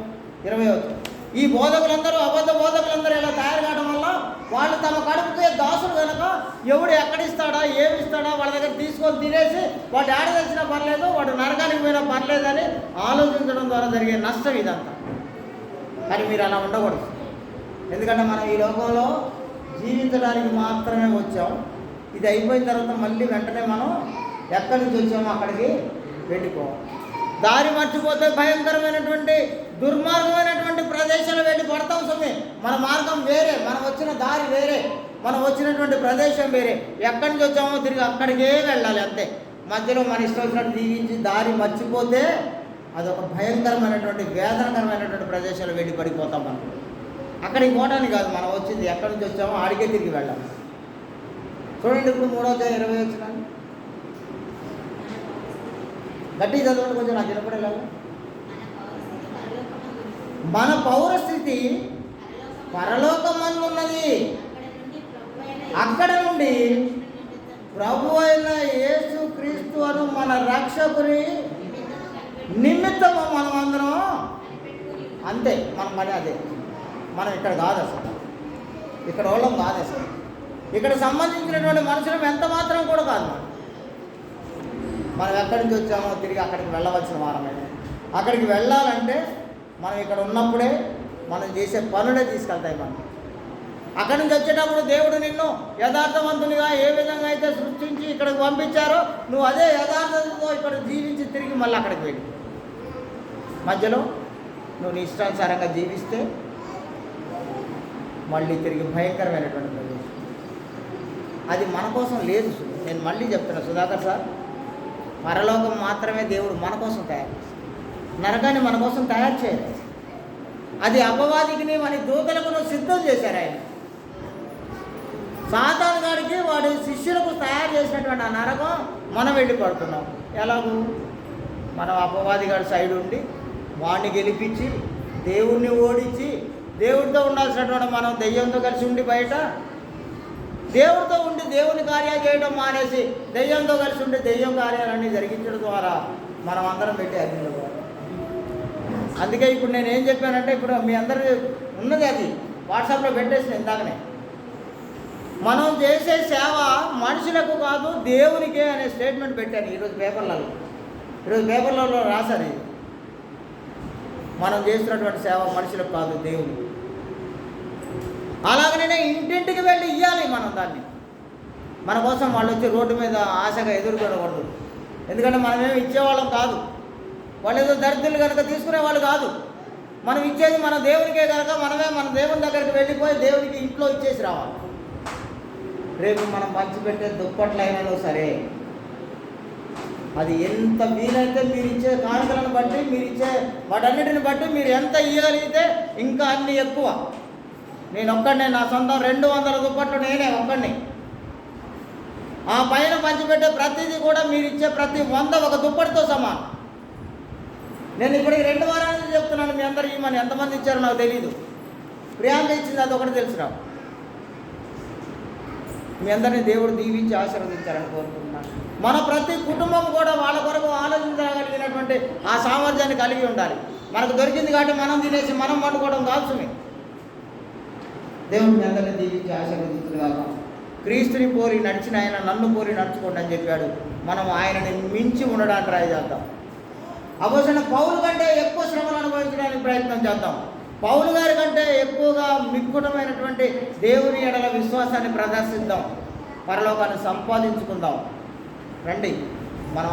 20 వచనం. ఈ బోధకులందరూ అబద్ధ బోధకులందరూ ఇలా తయారు కావడం వల్ల వాళ్ళు తమ కడుపుకే దాసులు కనుక ఎవడు ఎక్కడిస్తాడా ఏమి ఇస్తాడా వాళ్ళ దగ్గర తీసుకొని తినేసి వాడు ఆడ తెచ్చినా పర్లేదు, వాడు నరకానికి పోయినా పర్లేదని ఆలోచించడం ద్వారా జరిగే నష్టం ఇదంతా. కానీ మీరు అలా ఉండకూడదు. ఎందుకంటే మనం ఈ లోకంలో జీవించడానికి మాత్రమే వచ్చాం. ఇది అయిపోయిన తర్వాత మళ్ళీ వెంటనే మనం ఎక్కడి నుంచి వచ్చామో అక్కడికి వెళ్ళిపోవాలి. దారి మర్చిపోతే భయంకరమైనటువంటి దుర్మార్గమైనటువంటి ప్రదేశాలు వెళ్ళి పడతాం. సమయం మన మార్గం వేరే, మనం వచ్చిన దారి వేరే, మనం వచ్చినటువంటి ప్రదేశం వేరే. ఎక్కడి నుంచి వచ్చామో తిరిగి అక్కడికే వెళ్ళాలి అంతే. మధ్యలో మన ఇష్టం వచ్చినట్టు దీవించి దారి మర్చిపోతే అదొక భయంకరమైనటువంటి వేదనకరమైనటువంటి ప్రదేశాలు వెళ్ళి పడిపోతాం. మనం అక్కడికి పోవడానికి కాదు మనం వచ్చింది, ఎక్కడి నుంచి వచ్చామో ఆడికే తిరిగి వెళ్ళాలి. చూడండి ఇప్పుడు 3వ అధ్యాయం 20 వచనం. గట్టిగా చదవండి కొంచెం, నాకు వినపడేలాగా. మన పౌరస్థితి పరలోకమందున్నది, అక్కడ నుండి ప్రభు అయిన యేసు క్రీస్తు అను మన రక్షకుని నిమిత్తము మనం అందరం అంతే. మన పని అదే. మనం ఇక్కడ కాదు అసలు, ఇక్కడ వాళ్ళం కాదు అసలు, ఇక్కడ సంబంధించినటువంటి మనుషులం ఎంత మాత్రం కూడా కాదు. మనం ఎక్కడి నుంచి వచ్చామో తిరిగి అక్కడికి వెళ్ళవలసిన వారమే. అక్కడికి వెళ్ళాలంటే మనం ఇక్కడ ఉన్నప్పుడే మనం చేసే పనులే తీసుకెళ్తాయి మనం. అక్కడి నుంచి వచ్చేటప్పుడు దేవుడు నిన్ను యథార్థవంతునిగా ఏ విధంగా అయితే సృష్టించి ఇక్కడికి పంపించారో నువ్వు అదే యథార్థతతో ఇక్కడ జీవించి తిరిగి మళ్ళీ అక్కడికి వెళ్ళి మధ్యలో నువ్వు నీ ఇష్టానుసారంగా జీవిస్తే మళ్ళీ తిరిగి భయంకరమైనటువంటి ప్రదేశం. అది మన కోసం లేదు. నేను మళ్ళీ చెప్తున్నా సుధాకర్ సార్, పరలోకం మాత్రమే దేవుడు మన కోసం తయారు చేశాడు, నరకాన్ని మన కోసం తయారు చేయలేదు. అది అపవాదికిని మన దూతలకు సిద్ధం చేశారు ఆయన. సాతాను గారికి వాడి శిష్యులకు తయారు చేసినటువంటి ఆ నరకం మనం వెళ్ళి పడుతున్నాం. ఎలాగూ మనం అపవాది గారి సైడ్ ఉండి వాడిని గెలిపించి దేవుణ్ణి ఓడించి దేవుడితో ఉండాల్సినటువంటి మనం దెయ్యంతో కలిసి ఉండి బయట దేవుడితో ఉండి దేవుని కార్యాలు చేయడం మానేసి దెయ్యంతో కలిసి ఉండి దెయ్యం కార్యాలన్నీ జరిగించడం ద్వారా మనం అందరం పెట్టి అగ్నిలో. అందుకే ఇప్పుడు నేను ఏం చెప్పానంటే, ఇప్పుడు మీ అందరి ఉన్నది అది వాట్సాప్లో పెట్టేసిన ఇందాకనే, మనం చేసే సేవ మనుషులకు కాదు దేవునికే అనే స్టేట్మెంట్ పెట్టాను ఈరోజు పేపర్లలో రాశాను. ఇది మనం చేస్తున్నటువంటి సేవ మనుషులకు కాదు దేవునికి. అలాగనే ఇంటింటికి వెళ్ళి ఇవ్వాలి మనం దాన్ని. మన కోసం వాళ్ళు వచ్చి రోడ్డు మీద ఆశగా ఎదుర్కొనకూడదు. ఎందుకంటే మనమేమి ఇచ్చేవాళ్ళం కాదు, వాళ్ళు ఏదో దరిద్రులు కనుక తీసుకునే వాళ్ళు కాదు. మనం ఇచ్చేది మన దేవునికే కనుక మనమే మన దేవుని దగ్గరికి వెళ్ళిపోయి దేవునికి ఇంట్లో ఇచ్చేసి రావాలి. రేపు మనం పంచిపెట్టే దుప్పట్లైనా సరే, అది ఎంత వీలైతే మీరు ఇచ్చే కానుకలను బట్టి, మీరు ఇచ్చే వాటన్నిటిని బట్టి మీరు ఎంత ఇవ్వగలిగితే ఇంకా అన్ని ఎక్కువ. నేను ఒక్కడినే, నా సొంతం 200 దుప్పట్లు నేనే ఒక్కడిని. ఆ పైన పంచిపెట్టే ప్రతిదీ కూడా మీరు ఇచ్చే ప్రతి 100 ఒక దుప్పటితో సమానం. నేను ఇప్పటికి 2 వారాల నుంచి చెప్తున్నాను మీ అందరూ ఇవ్వమని. ఎంతమంది ఇచ్చారో నాకు తెలియదు. ప్రియాంక ఇచ్చింది, అది ఒకటి తెలుసు నాకు. మీ అందరినీ దేవుడు దీవించి ఆశీర్వదించాలని కోరుకుంటున్నాను. మన ప్రతి కుటుంబం కూడా వాళ్ళ కొరకు ఆలోచించగలిగినటువంటి ఆ సామర్థ్యాన్ని కలిగి ఉండాలి. మనకు దొరికింది కాబట్టి మనం తినేసి మనం వండుకోవడం కాల్సుమే. దేవుడు మీ అందరినీ దీవించి ఆశీర్వదించుగాక. క్రీస్తుని పోరి నడిచిన ఆయన నన్ను పోరి నడుచుకోండి అని చెప్పాడు. మనం ఆయనని మించి ఉండడానికి ట్రై చేద్దాం. అపోస్తలుడైన పౌలు కంటే ఎక్కువ శ్రమలు అనుభవించడానికి ప్రయత్నం చేద్దాం. పౌలు గారి కంటే ఎక్కువగా మిక్కుటమైనటువంటి దేవుని ఎడల విశ్వాసాన్ని ప్రదర్శిద్దాం. పరలోకాన్ని సంపాదించుకుందాం. రండి, మనం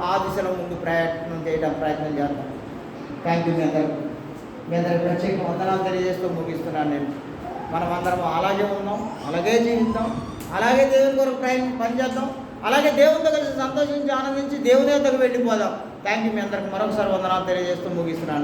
ఆ దిశలో ముందు ప్రయత్నం చేద్దాం. Thank you. మీ అందరికి ప్రత్యేక వందనాలు తెలియజేస్తూ ముగిస్తున్నాను నేను. మనం అందరం అలాగే ఉన్నాం, అలాగే జీవిద్దాం, అలాగే దేవుని కొరకు పనిచేద్దాం, అలాగే దేవునితో కలిసి సంతోషించి ఆనందించి దేవుని వద్దకు వెళ్ళిపోదాం. Thank you. మీ అందరికి మరొకసారి వందనాలు తెలియజేస్తూ ముగిస్తున్నాను.